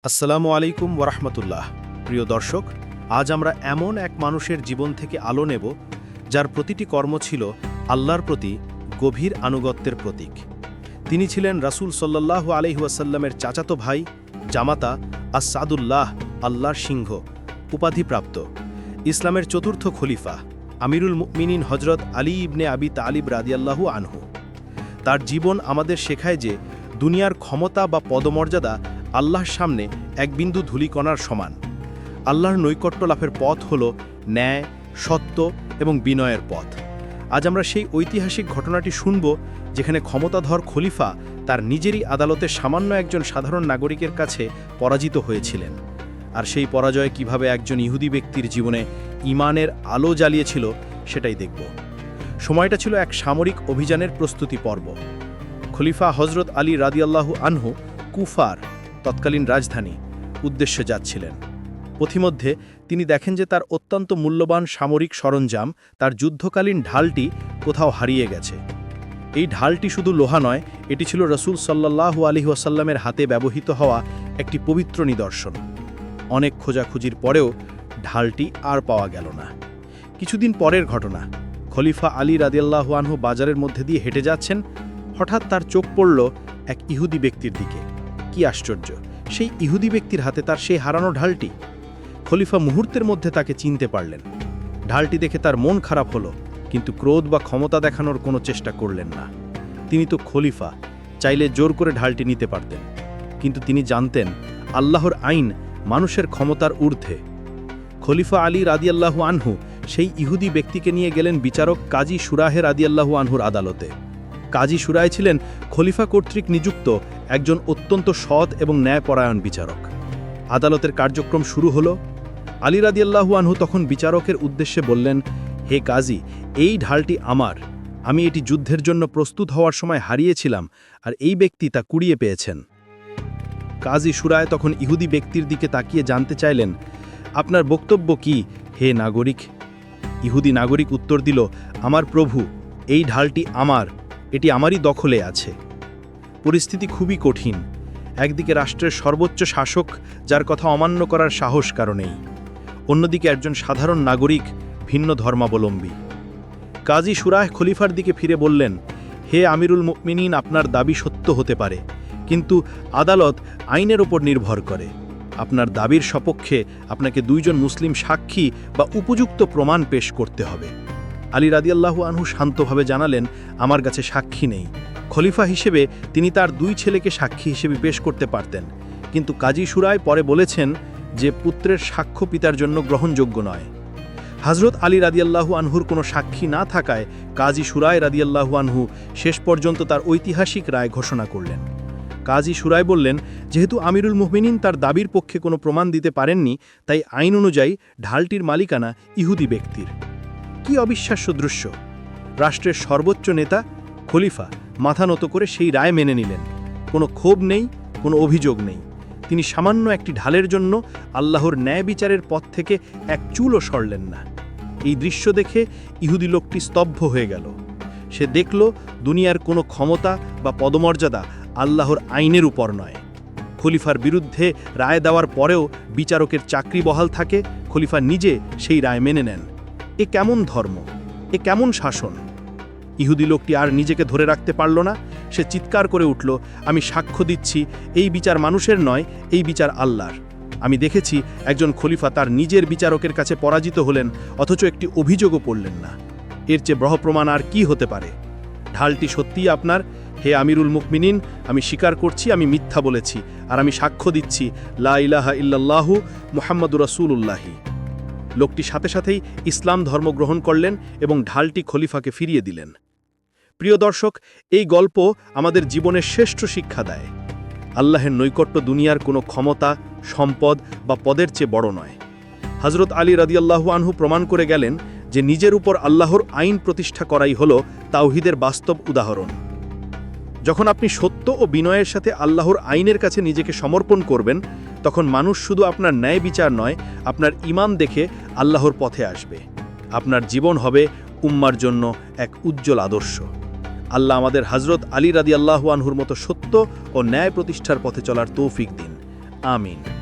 আসসালামু আলাইকুম ওরহমতুল্লাহ। প্রিয় দর্শক, আজ আমরা এমন এক মানুষের জীবন থেকে আলো নেব যার প্রতিটি কর্ম ছিল আল্লাহর প্রতি গভীর আনুগত্যের প্রতীক। তিনি ছিলেন রাসূল সাল্লাল্লাহু আলাইহি ওয়াসাল্লামের চাচাতো ভাই, জামাতা আস-সাদুল্লাহ আল্লাহর সিংহ উপাধিপ্রাপ্ত ইসলামের চতুর্থ খলিফা আমিরুল মুমিনিন হজরত আলী ইবনে আবি তালিব রাদিয়াল্লাহু আনহু। তার জীবন আমাদের শেখায় যে দুনিয়ার ক্ষমতা বা পদমর্যাদা আল্লাহর সামনে এক বিন্দু ধূলিকণার সমান। আল্লাহর নৈকট্য লাভের পথ হল ন্যায়, সত্য এবং বিনয়ের পথ। আজ আমরা সেই ঐতিহাসিক ঘটনাটি শুনব যেখানে ক্ষমতাধর খলিফা তার নিজেরই আদালতে সামান্য একজন সাধারণ নাগরিকের কাছে পরাজিত হয়েছিলেন। আর সেই পরাজয় কিভাবে একজন ইহুদি ব্যক্তির জীবনে ঈমানের আলো জ্বালিয়েছিল সেটাই দেখব। সময়টা ছিল এক সামরিক অভিযানের প্রস্তুতি পর্ব। খলিফা হজরত আলী রাদিয়াল্লাহু আনহু কুফার তৎকালীন রাজধানী উদ্দেশ্যে যাচ্ছিলেন। পথিমধ্যে তিনি দেখেন যে তার অত্যন্ত মূল্যবান সামরিক সরঞ্জাম, তার যুদ্ধকালীন ঢালটি কোথাও হারিয়ে গেছে। এই ঢালটি শুধু লোহা নয়, এটি ছিল রাসূল সাল্লাল্লাহু আলাইহি ওয়াসাল্লামের হাতে ব্যবহৃত হওয়া একটি পবিত্র নিদর্শন। অনেক খোঁজাখুঁজির পরেও ঢালটি আর পাওয়া গেল না। কিছুদিন পরের ঘটনা, খলিফা আলী রাদিয়াল্লাহু আনহু বাজারের মধ্যে দিয়ে হেঁটে যাচ্ছেন। হঠাৎ তার চোখ পড়ল এক ইহুদি ব্যক্তির দিকে। কি আশ্চর্য, সেই ইহুদি ব্যক্তির হাতে তার সেই হারানো ঢালটি। খলিফা মুহূর্তের মধ্যে তাকে চিনতে পারলেন। ঢালটি দেখে তার মন খারাপ হলো, কিন্তু ক্রোধ বা ক্ষমতা দেখানোর কোনো চেষ্টা করলেন না। তিনি তো খলিফা, চাইলে জোর করে ঢালটি নিতে পারতেন। কিন্তু তিনি জানতেন আল্লাহর আইন মানুষের ক্ষমতার ঊর্ধ্বে। খলিফা আলী রাদিয়াল্লাহু আনহু সেই ইহুদি ব্যক্তিকে নিয়ে গেলেন বিচারক কাজী শুরাহে রাদিয়াল্লাহু আনহুর আদালতে। কাজী শুরায় ছিলেন খলিফা কর্তৃক নিযুক্ত একজন অত্যন্ত সৎ এবং ন্যায়পরায়ণ বিচারক। আদালতের কার্যক্রম শুরু হলো। আলী রাদিয়াল্লাহু আনহু তখন বিচারকের উদ্দেশ্যে বললেন, হে কাজী, এই ঢালটি আমার। আমি এটি যুদ্ধের জন্য প্রস্তুত হওয়ার সময় হারিয়েছিলাম, আর এই ব্যক্তি তা কুড়িয়ে পেয়েছেন। কাজী শুরায় তখন ইহুদি ব্যক্তির দিকে তাকিয়ে জানতে চাইলেন, আপনার বক্তব্য কি হে নাগরিক? ইহুদি নাগরিক উত্তর দিল, আমার প্রভু, এই ঢালটি আমার, এটি আমারই দখলে আছে। পরিস্থিতি খুবই কঠিন। একদিকে রাষ্ট্রের সর্বোচ্চ শাসক, যার কথা অমান্য করার সাহস কারণেই, অন্যদিকে একজন সাধারণ নাগরিক, ভিন্ন ধর্মাবলম্বী। কাজী শুরাহ খলিফার দিকে ফিরে বললেন, হে আমিরুল মুমিনিন, আপনার দাবি সত্য হতে পারে, কিন্তু আদালত আইনের ওপর নির্ভর করে। আপনার দাবির সপক্ষে আপনাকে দুইজন মুসলিম সাক্ষী বা উপযুক্ত প্রমাণ পেশ করতে হবে। আলী রাদিয়াল্লাহু আনহু শান্তভাবে জানালেন, আমার কাছে সাক্ষী নেই। খলিফা হিসেবে তিনি তার দুই ছেলেকে সাক্ষী হিসেবে পেশ করতে পারতেন, কিন্তু কাজী শুরায় পরে বলেছেন যে পুত্রের সাক্ষ্য পিতার জন্য গ্রহণযোগ্য নয়। হযরত আলী রাদিয়াল্লাহু আনহুর কোনো সাক্ষী না থাকায় কাজী শুরায় রাদিয়াল্লাহু আনহু শেষ পর্যন্ত তার ঐতিহাসিক রায় ঘোষণা করলেন। কাজী শুরায় বললেন, যেহেতু আমিরুল মুমিনিন তার দাবির পক্ষে কোনো প্রমাণ দিতে পারেননি, তাই আইন অনুযায়ী ঢালটির মালিকানা ইহুদি ব্যক্তির। কি অবিশ্বাস্য দৃশ্য! রাষ্ট্রের সর্বোচ্চ নেতা খলিফা মাথা নত করে সেই রায় মেনে নিলেন। কোনো ক্ষোভ নেই, কোনো অভিযোগ নেই। তিনি সামান্য একটি ঢালের জন্য আল্লাহর ন্যায় বিচারের পথ থেকে এক চুলও সরলেন না। এই দৃশ্য দেখে ইহুদি লোকটি স্তব্ধ হয়ে গেল। সে দেখল দুনিয়ার কোনো ক্ষমতা বা পদমর্যাদা আল্লাহর আইনের উপর নয়। খলিফার বিরুদ্ধে রায় দেওয়ার পরেও বিচারকের চাকরি বহাল থাকে, খলিফা নিজে সেই রায় মেনে নেন। এ কেমন ধর্ম, এ কেমন শাসন! ইহুদি লোকটি আর নিজেকে ধরে রাখতে পারল না। সে চিৎকার করে উঠল, আমি সাক্ষ্য দিচ্ছি, এই বিচার মানুষের নয়, এই বিচার আল্লাহর। আমি দেখেছি একজন খলিফা তার নিজের বিচারকের কাছে পরাজিত হলেন, অথচ একটি অভিযোগও পড়লেন না। এর চেয়ে বড় প্রমাণ আর কি হতে পারে? ঢালটি সত্যিই আপনার, হে আমিরুল মুমিনিন। আমি স্বীকার করছি আমি মিথ্যা বলেছি, আর আমি সাক্ষ্য দিচ্ছি লা ইলাহা ইল্লাল্লাহু মুহাম্মাদুর রাসূলুল্লাহি। লোকটি সাথে সাথেই ইসলাম ধর্ম গ্রহণ করলেন এবং ঢালটি খলিফাকে ফিরিয়ে দিলেন। প্রিয় দর্শক, এই গল্প আমাদের জীবনের শ্রেষ্ঠ শিক্ষা দেয়। আল্লাহের নৈকট্য দুনিয়ার কোনো ক্ষমতা, সম্পদ বা পদের চেয়ে বড় নয়। হযরত আলী রাদিয়াল্লাহু আনহু প্রমাণ করে গেলেন যে নিজের উপর আল্লাহর আইন প্রতিষ্ঠা করাই হলো তাওহীদের বাস্তব উদাহরণ। যখন আপনি সত্য ও বিনয়ের সাথে আল্লাহর আইনের কাছে নিজেকে সমর্পণ করবেন, তখন মানুষ শুধু আপনার ন্যায় বিচার নয়, আপনার ঈমান দেখে আল্লাহর পথে আসবে। আপনার জীবন হবে উম্মার জন্য এক উজ্জ্বল আদর্শ। আল্লাহ আমাদের হযরত আলী রাদিয়াল্লাহু আনহুর মতো সত্য ও ন্যায় প্রতিষ্ঠার পথে চলার তৌফিক দিন। আমিন।